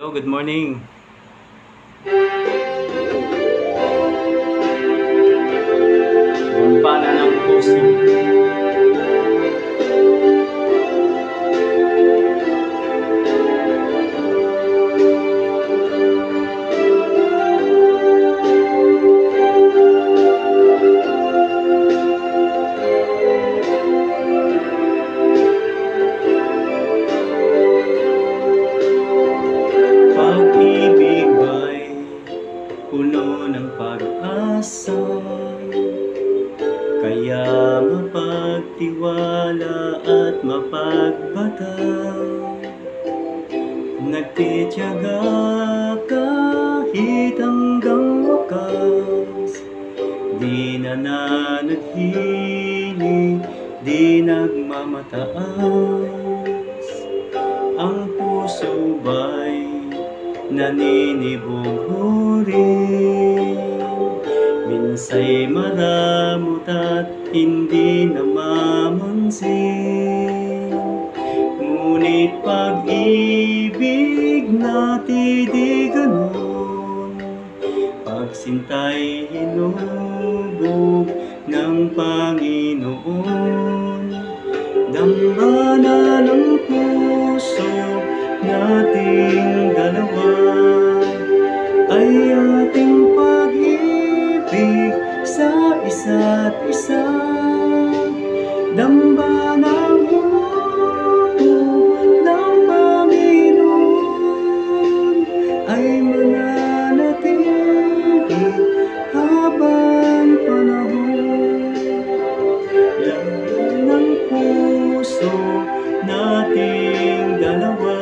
Hello, good morning. Gampana ng puso. Pag-ibig ba'y puno ng pag-asa, kaya mapagtiwala at mapagbata. Nagtitiyaga kahit hanggang wakas, di nananaghili, di nagmamataas. Ang puso ba'y naninibog rin, minsa'y maramot at hindi namamansin. Ngunit pag-ibig natin di ganon, pagsinta'y hinubog ng Panginoon. Dambana ng puso nating dalawa ay ating pag-ibig sa isa't isa. Dambanang hinubog ng Panginoon ay mananatili habang panahon. Laman ng puso nating dalawa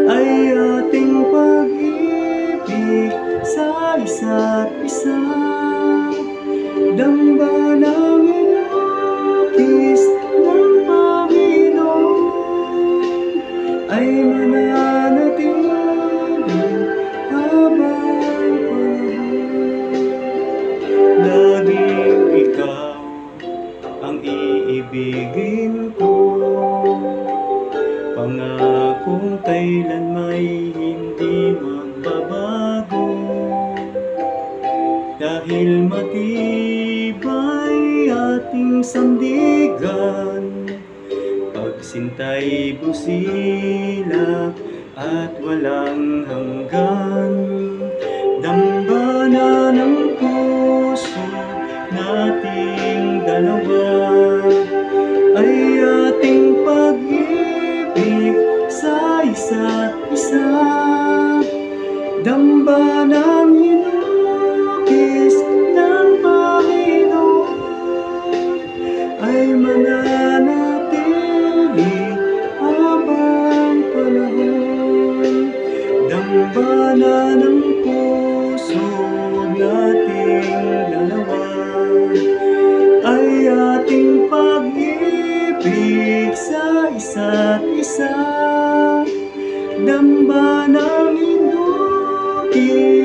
ay ating pag-ibig sa isa't isa. Dambanang inukis ng Panginoon ay mananatili habang panahon. Laging ikaw ang iibigin ko, pangakong kailan may hindi magbabago. Dahil matibay ating sandigan, pagsinta'y busilak at walang hanggan. Dambana ng puso nating dalawa ay ating pag-ibig sa isa't isa. Dambanang hinukis ng Panginoon ay mananatili habang panahon. Dambana ng puso nating dalawa ay ating pag-ibig sa isa't isa. Dambanang hinukis